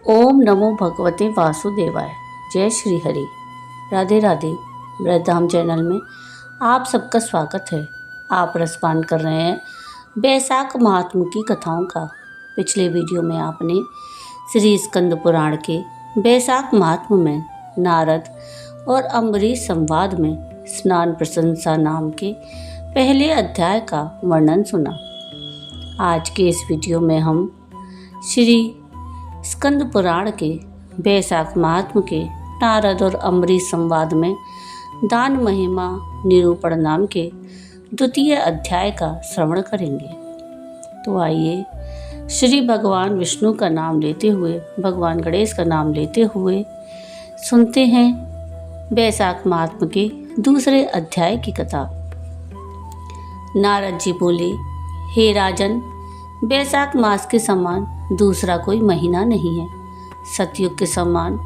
ओम नमो भगवते वासुदेवाय। जय श्री हरि। राधे राधे। ब्रह्मधाम चैनल में आप सबका स्वागत है। आप रसपान कर रहे हैं बैसाख महात्म की कथाओं का। पिछले वीडियो में आपने श्री स्कंद पुराण के बैसाख महात्म में नारद और अम्बरीश संवाद में स्नान प्रशंसा नाम के पहले अध्याय का वर्णन सुना। आज के इस वीडियो में हम श्री स्कंद पुराण के बैसाख महात्म के नारद और अम्बरीश संवाद में दान महिमा निरूपण नाम के द्वितीय अध्याय का श्रवण करेंगे। तो आइए श्री भगवान विष्णु का नाम लेते हुए, भगवान गणेश का नाम लेते हुए सुनते हैं बैसाख महात्म के दूसरे अध्याय की कथा। नारद जी बोले, हे राजन, बैसाख मास के समान दूसरा कोई महीना नहीं है। सतयुग के समान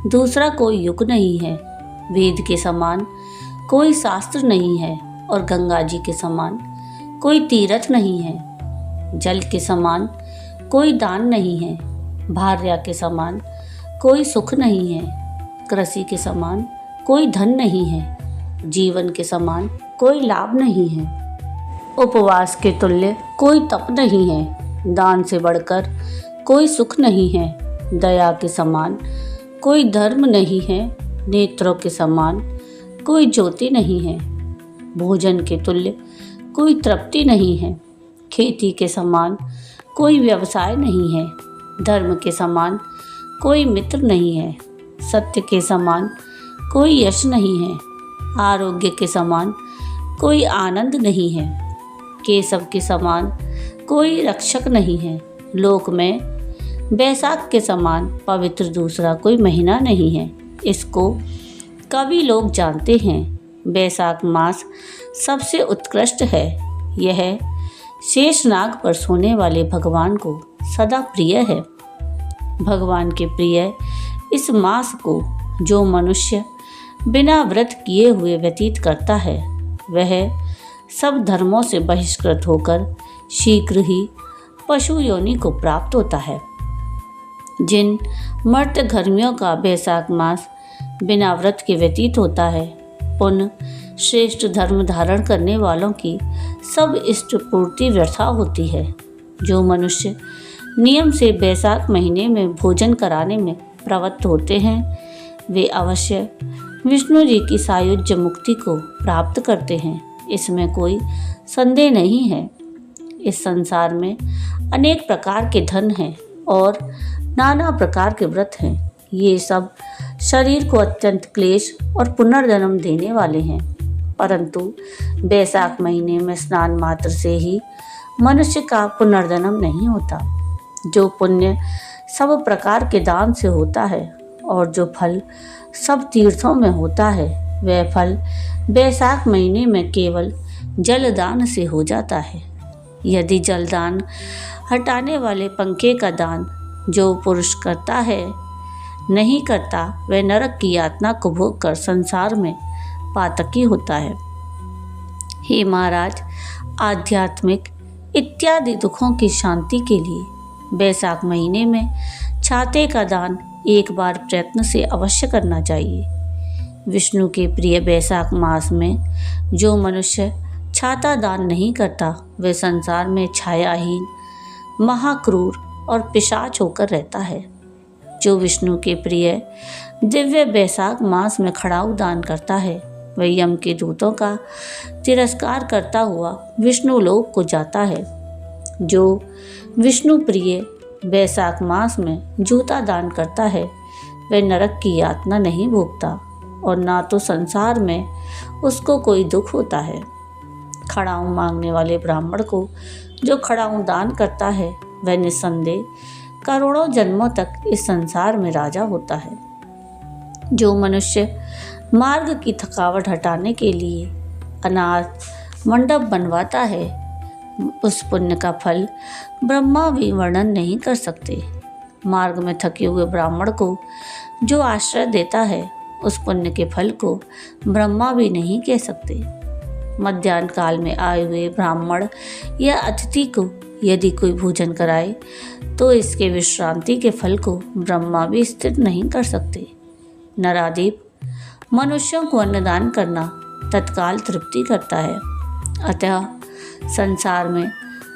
दूसरा कोई युग नहीं है। वेद के समान कोई शास्त्र नहीं है और गंगा जी के समान कोई तीर्थ नहीं है। जल के समान कोई दान नहीं है। भार्या के समान कोई सुख नहीं है। कृषि के समान कोई धन नहीं है। जीवन के समान कोई लाभ नहीं है। उपवास के तुल्य कोई तप नहीं है। दान से बढ़कर कोई सुख नहीं है। दया के समान कोई धर्म नहीं है। नेत्रों के समान कोई ज्योति नहीं है। भोजन के तुल्य कोई तृप्ति नहीं है। खेती के समान कोई व्यवसाय नहीं है। धर्म के समान कोई मित्र नहीं है। सत्य के समान कोई यश नहीं है। आरोग्य के समान कोई आनंद नहीं है। केशव के समान कोई रक्षक नहीं है। लोक में बैसाख के समान पवित्र दूसरा कोई महीना नहीं है। इसको कवि लोग जानते हैं। बैसाख मास सबसे उत्कृष्ट है। यह शेषनाग पर सोने वाले भगवान को सदा प्रिय है। भगवान के प्रिय इस मास को जो मनुष्य बिना व्रत किए हुए व्यतीत करता है, वह सब धर्मों से बहिष्कृत होकर शीघ्र ही पशु योनि को प्राप्त होता है। जिन मर्त धर्मियों का बैसाख मास बिना व्रत के व्यतीत होता है, उन श्रेष्ठ धर्म धारण करने वालों की सब इष्ट पूर्ति व्यर्था होती है। जो मनुष्य नियम से बैसाख महीने में भोजन कराने में प्रवृत्त होते हैं, वे अवश्य विष्णु जी की सायुज्य मुक्ति को प्राप्त करते हैं। इसमें कोई संदेह नहीं है। इस संसार में अनेक प्रकार के धन हैं और नाना प्रकार के व्रत हैं। ये सब शरीर को अत्यंत क्लेश और पुनर्जन्म देने वाले हैं, परंतु बैसाख महीने में स्नान मात्र से ही मनुष्य का पुनर्जन्म नहीं होता। जो पुण्य सब प्रकार के दान से होता है और जो फल सब तीर्थों में होता है, वह फल बैसाख महीने में केवल जलदान से हो जाता है। यदि जलदान हटाने वाले पंखे का दान जो पुरुष करता है नहीं करता, वह नरक की यातना को भोग कर संसार में पातकी होता है। हे महाराज, आध्यात्मिक इत्यादि दुखों की शांति के लिए बैसाख महीने में छाते का दान एक बार प्रयत्न से अवश्य करना चाहिए। विष्णु के प्रिय बैसाख मास में जो मनुष्य छाता दान नहीं करता, वह संसार में छायाहीन, महाक्रूर और पिशाच होकर रहता है। जो विष्णु के प्रिय दिव्य बैसाख मास में खड़ाऊ दान करता है, वह यम के दूतों का तिरस्कार करता हुआ विष्णु लोक को जाता है। जो विष्णु प्रिय बैसाख मास में जूता दान करता है, वह नरक की यातना नहीं भोगता और ना तो संसार में उसको कोई दुख होता है। खड़ाऊ मांगने वाले ब्राह्मण को जो खड़ाऊ दान करता है, वह निस्संदेह करोड़ों जन्मों तक इस संसार में राजा होता है। जो मनुष्य मार्ग की थकावट हटाने के लिए अनाथ मंडप बनवाता है, उस पुण्य का फल ब्रह्मा भी वर्णन नहीं कर सकते। मार्ग में थके हुए ब्राह्मण को जो आश्रय देता है, उस पुण्य के फल को ब्रह्मा भी नहीं कह सकते। मध्याह्न काल में आए हुए ब्राह्मण या अतिथि को यदि कोई भोजन कराए तो इसके विश्रांति के फल को ब्रह्मा भी स्थिर नहीं कर सकते। नरादीप, मनुष्यों को अन्नदान करना तत्काल तृप्ति करता है, अतः संसार में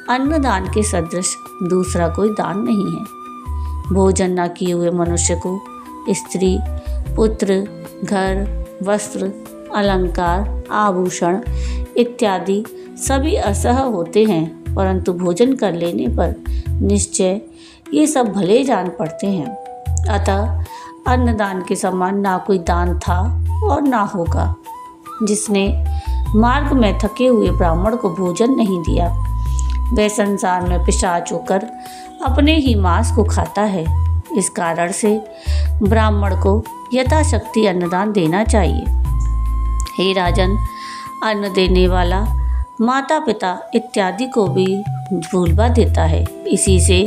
अन्नदान के सदृश दूसरा कोई दान नहीं है। भोजन न किए हुए मनुष्य को स्त्री, पुत्र, घर, वस्त्र, अलंकार, आभूषण इत्यादि सभी असह होते हैं, परंतु भोजन कर लेने पर निश्चय ये सब भले जान पड़ते हैं। अतः अन्नदान के समान ना कोई दान था और ना होगा। जिसने मार्ग में थके हुए ब्राह्मण को भोजन नहीं दिया वह संसार में पिशाच होकर अपने ही मांस को खाता है। इस कारण से ब्राह्मण को यथाशक्ति अन्नदान देना चाहिए। हे राजन, अन्न देने वाला माता पिता इत्यादि को भी भूलवा देता है। इसी से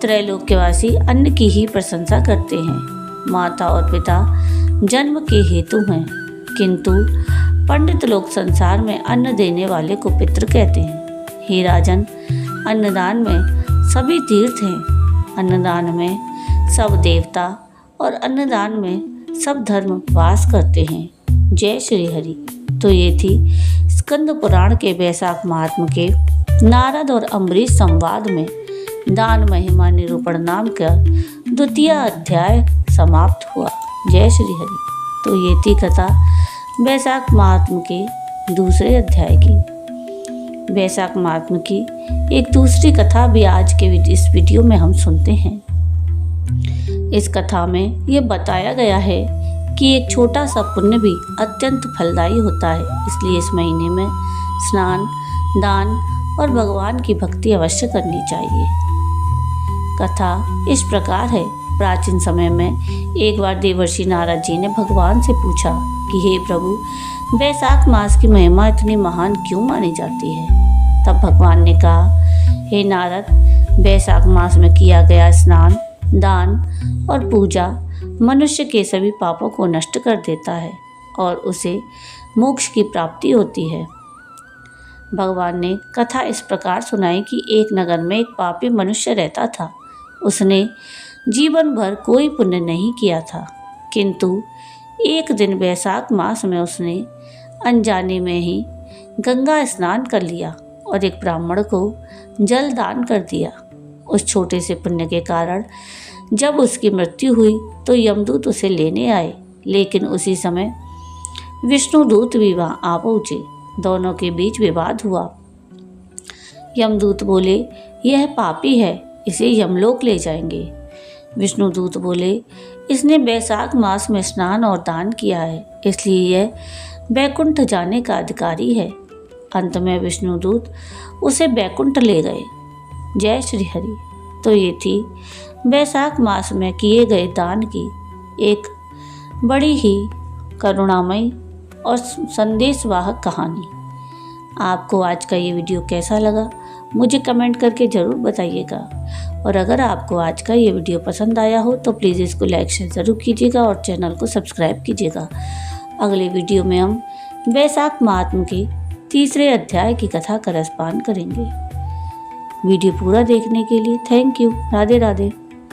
त्रैलोक्यवासी अन्न की ही प्रशंसा करते हैं। माता और पिता जन्म के हेतु हैं, किंतु पंडित लोग संसार में अन्न देने वाले को पितृ कहते हैं। हे राजन, अन्नदान में सभी तीर्थ हैं। अन्नदान में सब देवता और अन्नदान में सब धर्म वास करते हैं। जय श्री हरि। तो ये थी स्कंद पुराण के वैशाख महात्म के नारद और अम्बरीश संवाद में दान महिमा निरूपण नाम का द्वितीय अध्याय समाप्त हुआ। जय श्री हरि। तो ये थी कथा वैशाख महात्म के दूसरे अध्याय की। वैशाख महात्म की एक दूसरी कथा भी आज के इस वीडियो में हम सुनते हैं। इस कथा में ये बताया गया है कि एक छोटा सा पुण्य भी अत्यंत फलदायी होता है। इसलिए इस महीने में स्नान, दान और भगवान की भक्ति अवश्य करनी चाहिए। कथा इस प्रकार है। प्राचीन समय में एक बार देवर्षि नारद जी ने भगवान से पूछा कि हे प्रभु, वैशाख मास की महिमा इतनी महान क्यों मानी जाती है? तब भगवान ने कहा, हे नारद, वैशाख मास में किया गया स्नान, दान और पूजा मनुष्य के सभी पापों को नष्ट कर देता है और उसे मोक्ष की प्राप्ति होती है। भगवान ने कथा इस प्रकार सुनाई कि एक नगर में एक पापी मनुष्य रहता था। उसने जीवन भर कोई पुण्य नहीं किया था, किंतु एक दिन वैशाख मास में उसने अनजाने में ही गंगा स्नान कर लिया और एक ब्राह्मण को जल दान कर दिया। उस छोटे से पुण्य के कारण जब उसकी मृत्यु हुई तो यमदूत उसे लेने आए, लेकिन उसी समय विष्णुदूत भी वहाँ आ पहुँचे। दोनों के बीच विवाद हुआ। यमदूत बोले, यह पापी है, इसे यमलोक ले जाएंगे। विष्णुदूत बोले, इसने वैशाख मास में स्नान और दान किया है, इसलिए यह बैकुंठ जाने का अधिकारी है। अंत में विष्णुदूत उसे बैकुंठ ले गए। जय श्री हरि। तो ये थी वैशाख मास में किए गए दान की एक बड़ी ही करुणामयी और संदेशवाहक कहानी। आपको आज का ये वीडियो कैसा लगा मुझे कमेंट करके ज़रूर बताइएगा। और अगर आपको आज का ये वीडियो पसंद आया हो तो प्लीज़ इसको लाइक शेयर ज़रूर कीजिएगा और चैनल को सब्सक्राइब कीजिएगा। अगले वीडियो में हम वैशाख महात्म के तीसरे अध्याय की कथा का रसपान करेंगे। वीडियो पूरा देखने के लिए थैंक यू। राधे राधे।